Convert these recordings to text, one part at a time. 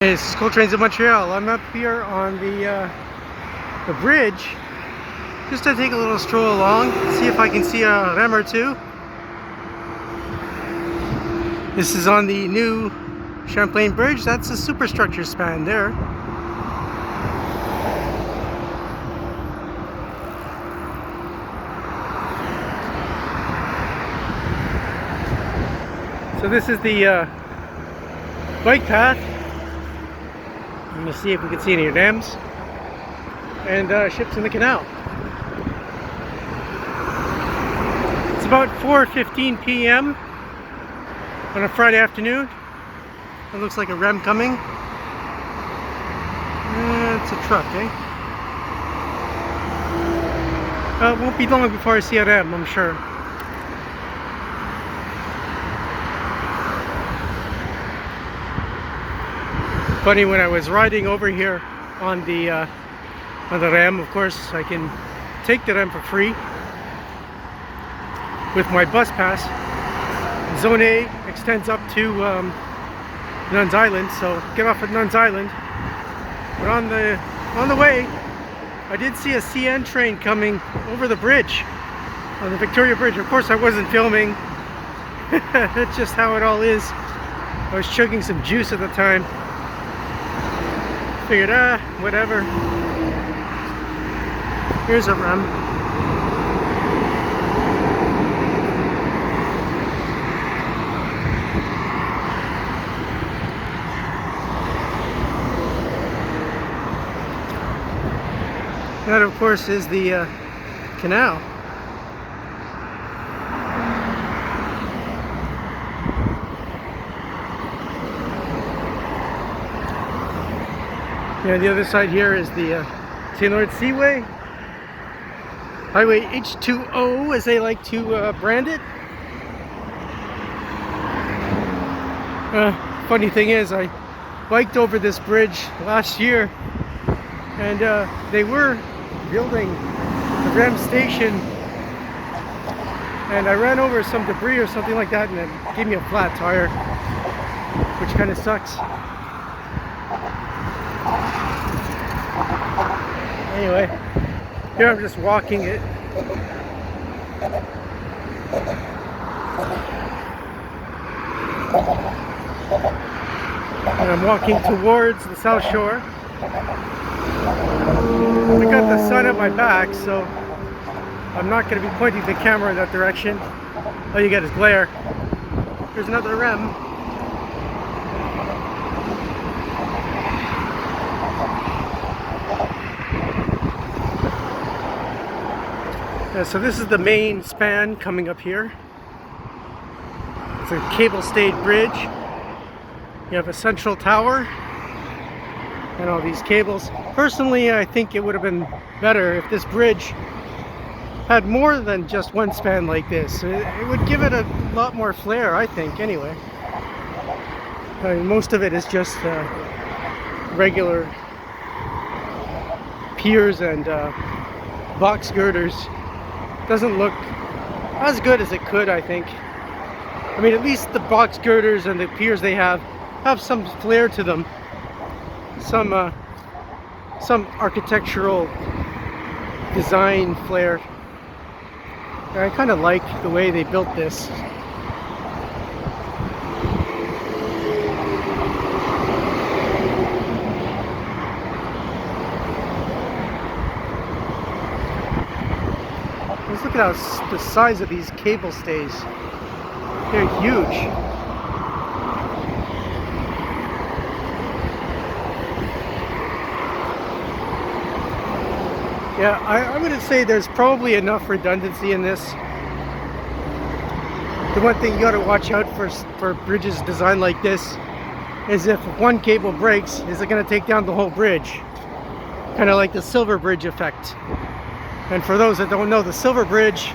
It's School Trains in Montreal. I'm up here on the bridge just to take a little stroll along, see if I can see a REM or two. This is on the new Champlain Bridge. That's a superstructure span there. So this is the bike path. I'm going to see if we can see any REMs and ships in the canal. It's about 4:15 p.m. on a Friday afternoon. It looks like a REM coming. It's a truck, eh? It won't be long before I see a REM, I'm sure. Funny, when I was riding over here on the REM, of course I can take the REM for free with my bus pass. Zone A extends up to Nuns Island, so get off at Nuns Island. But on the way, I did see a CN train coming over the bridge, on the Victoria Bridge. Of course I wasn't filming. That's just how it all is. I was chugging some juice at the time. Figured, whatever. Here's a REM. That, of course, is the canal. Yeah, the other side here is the St. Lawrence Seaway. Highway H2O, as they like to brand it. Funny thing is, I biked over this bridge last year, and they were building the REM station, and I ran over some debris or something like that, and it gave me a flat tire, which kind of sucks. Anyway, here I'm just walking it. And I'm walking towards the South Shore. I got the sun at my back, so I'm not going to be pointing the camera in that direction. All you get is glare. Here's another REM. So this is the main span coming up here. It's a cable-stayed bridge. You have a central tower and all these cables. Personally, I think it would have been better if this bridge had more than just one span like this. It would give it a lot more flair, I think, anyway. I mean, most of it is just regular piers and box girders. Doesn't look as good as it could, I think. I mean, at least the box girders and the piers they have some flair to them, some architectural design flair. And I kind of like the way they built this. Let's look at how the size of these cable stays. They're huge. Yeah, I would say there's probably enough redundancy in this. The one thing you got to watch out for bridges designed like this is if one cable breaks, is it going to take down the whole bridge? Kind of like the Silver Bridge effect. And for those that don't know, the Silver Bridge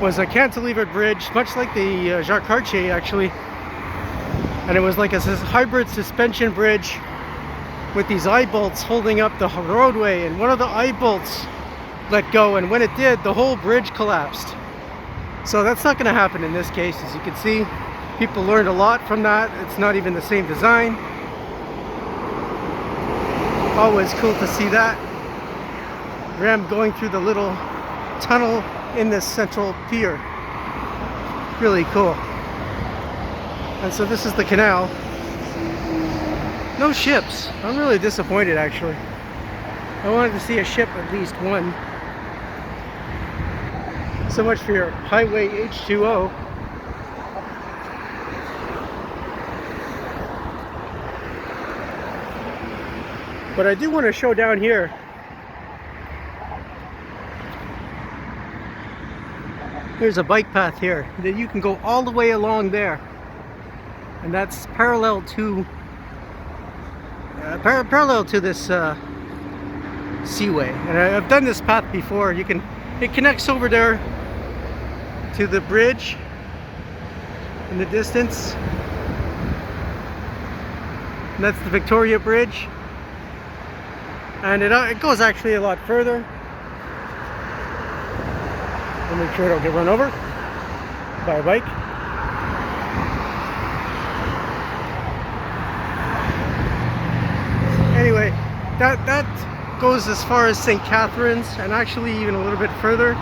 was a cantilevered bridge, much like the Jacques Cartier actually. And it was like a hybrid suspension bridge with these eye bolts holding up the roadway, and one of the eye bolts let go, and when it did, the whole bridge collapsed. So that's not going to happen in this case. As you can see, people learned a lot from that. It's not even the same design. Always cool to see that. REM going through the little tunnel in this central pier. Really cool. And so this is the canal. No ships. I'm really disappointed actually. I wanted to see a ship, at least one. So much for your highway H2O. But I do want to show down here. There's a bike path here that you can go all the way along there. And that's parallel to this seaway. And I've done this path before. It connects over there to the bridge in the distance. And that's the Victoria Bridge. And it goes actually a lot further. I'll make sure I don't get run over by a bike. Anyway, that goes as far as St. Catharines, and actually even a little bit further.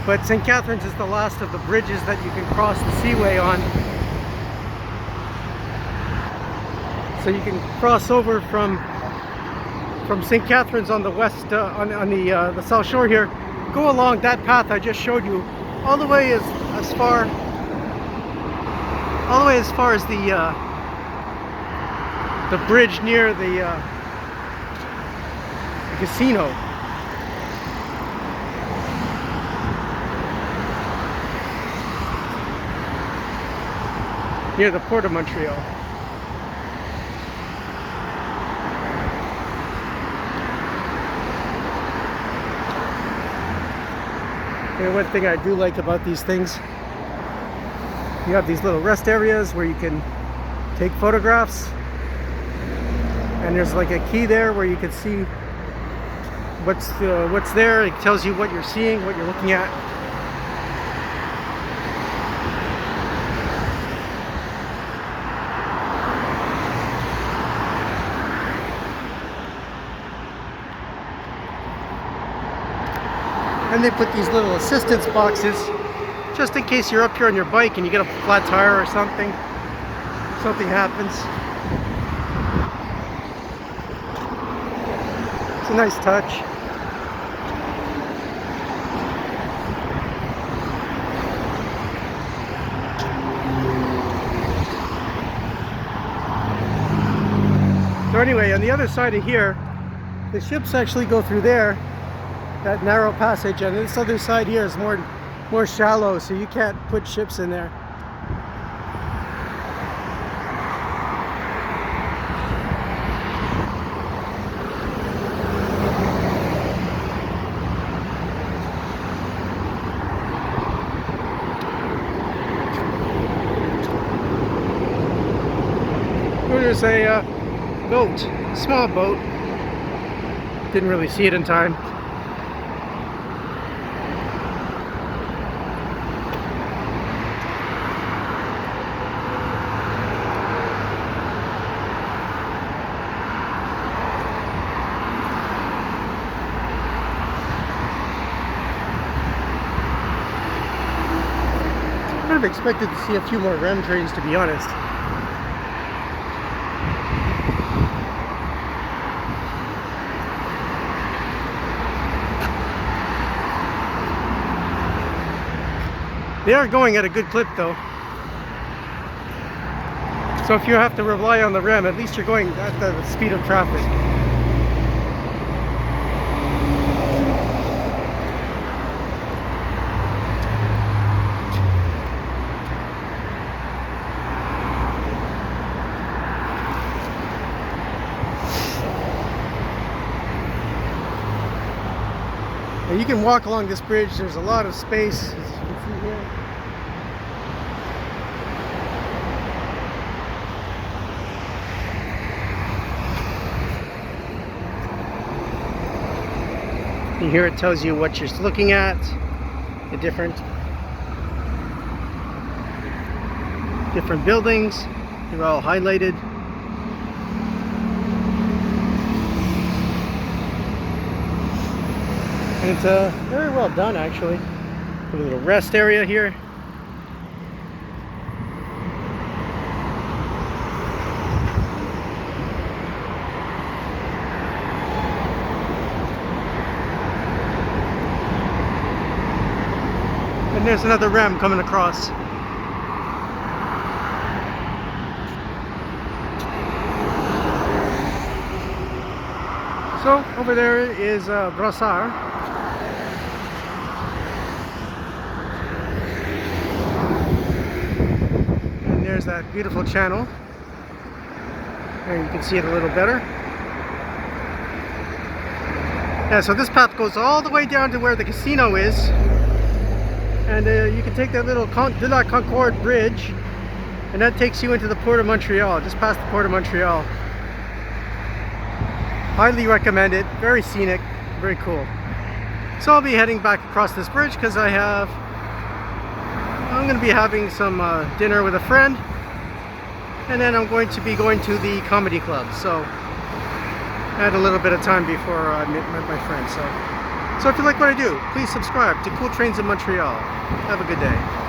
But St. Catharines is the last of the bridges that you can cross the seaway on. So you can cross over from St. Catharines on the west, on the south shore here. Go along that path I just showed you, all the way as far as the bridge near the casino. Near the port of Montreal. And one thing I do like about these things, you have these little rest areas where you can take photographs, and there's like a key there where you can see what's there. It tells you what you're seeing, what you're looking at. And they put these little assistance boxes just in case you're up here on your bike and you get a flat tire or something happens. It's a nice touch. So anyway, on the other side of here, the ships actually go through there, that narrow passage, and this other side here is more shallow, so you can't put ships in there. There's a boat, a small boat. Didn't really see it in time. I kind of expected to see a few more REM trains, to be honest. They are going at a good clip though. So if you have to rely on the REM, at least you're going at the speed of traffic. And you can walk along this bridge. There's a lot of space, as you can see here. And here it tells you what you're looking at, the different buildings. They're all highlighted. And it's very well done, actually. A little rest area here. And there's another REM coming across. So over there is Brossard. And there's that beautiful channel. There you can see it a little better. Yeah, so this path goes all the way down to where the casino is. And you can take that little de la Concorde bridge, and that takes you into the Port of Montreal, just past the Port of Montreal. Highly recommend it. Very scenic, very cool. So I'll be heading back across this bridge because I'm going to be having some dinner with a friend, and then I'm going to be going to the comedy club. So I had a little bit of time before I met my friend. So if you like what I do, please subscribe to Cool Trains in Montreal. Have a good day.